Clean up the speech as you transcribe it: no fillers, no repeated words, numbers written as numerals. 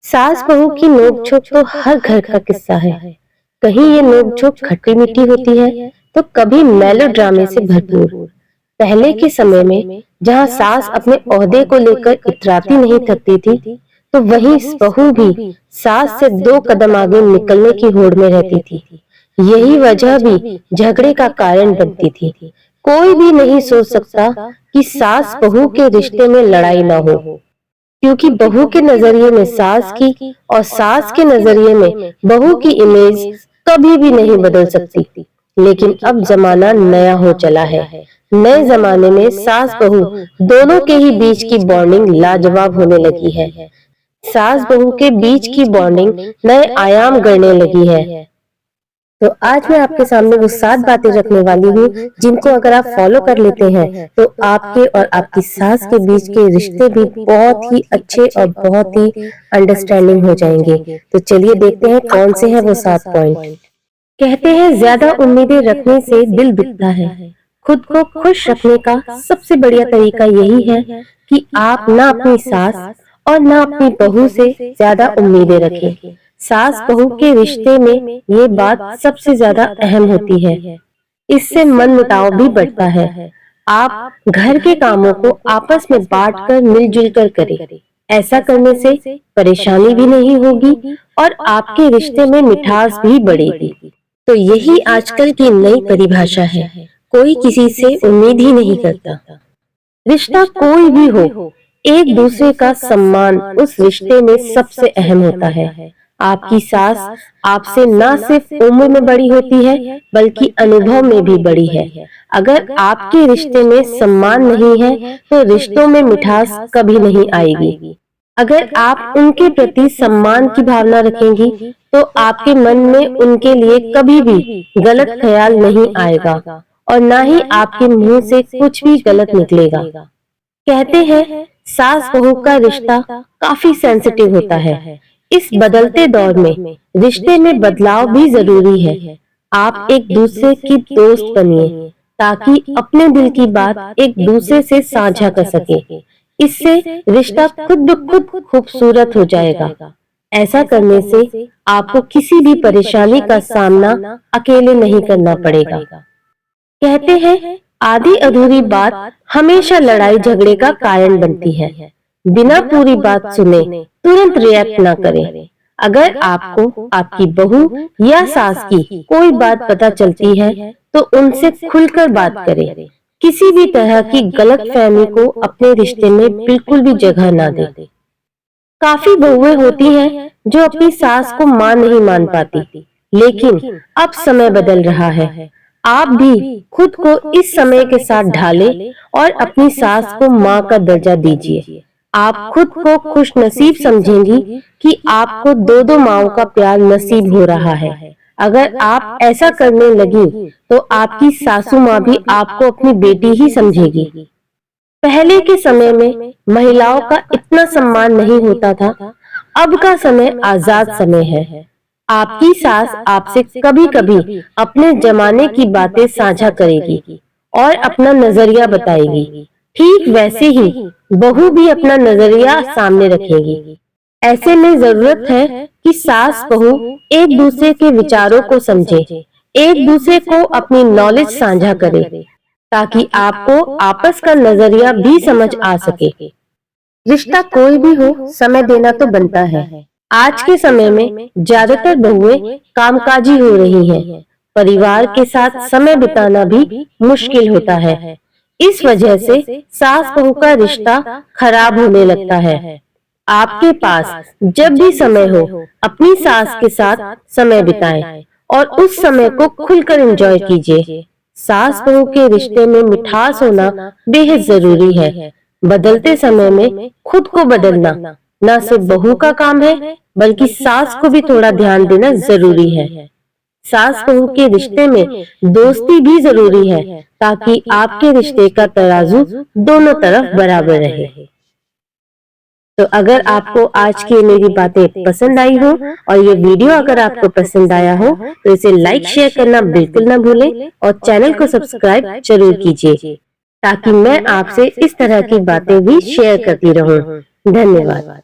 सास बहू की नोक-झोंक तो हर घर का किस्सा है। कहीं ये नोक-झोंक खट्टी-मीठी होती है, तो कभी मेलोड्रामे से भरपूर। पहले के समय में जहाँ सास अपने ओहदे को लेकर इतराती नहीं थकती थी, तो वहीं बहू भी सास से 2 कदम आगे निकलने की होड़ में रहती थी। यही वजह भी झगड़े का कारण बनती थी। कोई भी नहीं सोच सकता कि सास बहू के रिश्ते में लड़ाई ना हो, क्योंकि बहू के नजरिए में सास की और सास के नजरिए में बहू की इमेज कभी भी नहीं बदल सकती। लेकिन अब जमाना नया हो चला है। नए जमाने में सास बहू दोनों के ही बीच की बॉन्डिंग लाजवाब होने लगी है। सास बहू के बीच की बॉन्डिंग नए आयाम गढ़ने लगी है। तो आज मैं आपके सामने वो 7 बातें रखने वाली हूँ, जिनको अगर आप फॉलो कर लेते हैं तो आपके और आपकी सास के बीच के रिश्ते भी बहुत ही अच्छे और बहुत ही अंडरस्टैंडिंग हो जाएंगे। तो चलिए देखते हैं कौन से हैं वो 7 पॉइंट। कहते हैं ज्यादा उम्मीदें रखने से दिल बिकता है। खुद को खुश रखने का सबसे बढ़िया तरीका यही है कि आप ना अपनी सास और ना अपनी बहू से ज्यादा उम्मीदें रखें। सास बहू के रिश्ते में ये बात सबसे ज्यादा अहम होती है। इससे मनमुटाव भी बढ़ता है। आप घर के कामों को आपस में बांटकर मिलजुल कर करें। ऐसा करने से परेशानी भी नहीं होगी और आपके रिश्ते में मिठास भी बढ़ेगी। तो यही आजकल की नई परिभाषा है। कोई किसी से उम्मीद ही नहीं करता। रिश्ता कोई भी हो, एक दूसरे का सम्मान उस रिश्ते में सबसे अहम होता है। आपकी सास आपसे ना सिर्फ उम्र में बड़ी होती है, बल्कि अनुभव में भी बड़ी है। अगर आपके रिश्ते में सम्मान नहीं है, तो रिश्तों में मिठास कभी नहीं आएगी। अगर आप उनके प्रति सम्मान की भावना रखेंगी, तो आपके मन में उनके लिए कभी भी गलत ख्याल नहीं आएगा और ना ही आपके मुंह से कुछ भी गलत निकलेगा। कहते हैं सास बहू का रिश्ता काफी सेंसिटिव होता है। इस बदलते दौर में रिश्ते में बदलाव भी जरूरी है। आप एक दूसरे की दोस्त बनिए, ताकि अपने दिल की बात एक दूसरे से साझा कर सके। इससे रिश्ता खुद ब खुद खूबसूरत हो जाएगा। ऐसा करने से आपको किसी भी परेशानी का सामना अकेले नहीं करना पड़ेगा। कहते हैं आधी अधूरी बात हमेशा लड़ाई झगड़े का कारण बनती है। बिना पूरी बात सुने तुरंत रिएक्ट ना करें। अगर आपको आपकी बहू या सास की कोई बात पता चलती है, तो उनसे खुलकर बात करें। किसी भी तरह की गलतफहमी को अपने रिश्ते में बिल्कुल भी जगह ना दें। काफी बहुएं होती हैं जो अपनी सास को मां नहीं मान पाती, लेकिन अब समय बदल रहा है। आप भी खुद को इस समय के साथ ढालें और अपनी सास को मां का दर्जा दीजिए। आप खुद को खुश नसीब समझेंगी कि आपको 2 माओं का प्यार नसीब हो रहा है। अगर आप ऐसा करने लगी, तो आपकी सासू माँ भी आपको अपनी बेटी ही समझेगी। पहले के समय में महिलाओं का इतना सम्मान नहीं होता था। अब का समय आजाद समय है। आपकी सास आपसे कभी कभी अपने जमाने की बातें साझा करेगी और अपना नजरिया बताएगी। ठीक वैसे ही बहू भी अपना नजरिया सामने रखेगी। ऐसे में जरूरत है कि सास बहू एक दूसरे के विचारों को समझे, एक दूसरे को अपनी नॉलेज साझा करे, ताकि आपको आपस का नजरिया भी समझ आ सके। रिश्ता कोई भी हो, समय देना तो बनता है। आज के समय में ज्यादातर बहुएं कामकाजी हो रही हैं। परिवार के साथ समय बिताना भी मुश्किल होता है। इस वजह से सास बहू का रिश्ता खराब होने लगता है। आपके पास जब भी समय हो, अपनी सास के साथ समय बिताएं और उस समय को खुलकर एंजॉय कीजिए। सास बहू के रिश्ते में मिठास होना बेहद जरूरी है। बदलते समय में खुद को बदलना न सिर्फ बहू का काम है, बल्कि सास को भी थोड़ा ध्यान देना जरूरी है। सास बहू के रिश्ते में दोस्ती भी जरूरी है, ताकि आपके रिश्ते का तराजू दोनों तरफ बराबर रहे। तो अगर आपको आज की मेरी बातें पसंद आई हो और ये वीडियो अगर आपको पसंद आया हो, तो इसे लाइक शेयर करना बिल्कुल ना भूलें और चैनल को सब्सक्राइब जरूर कीजिए, ताकि मैं आपसे इस तरह की बातें भी शेयर करती रहूं। धन्यवाद।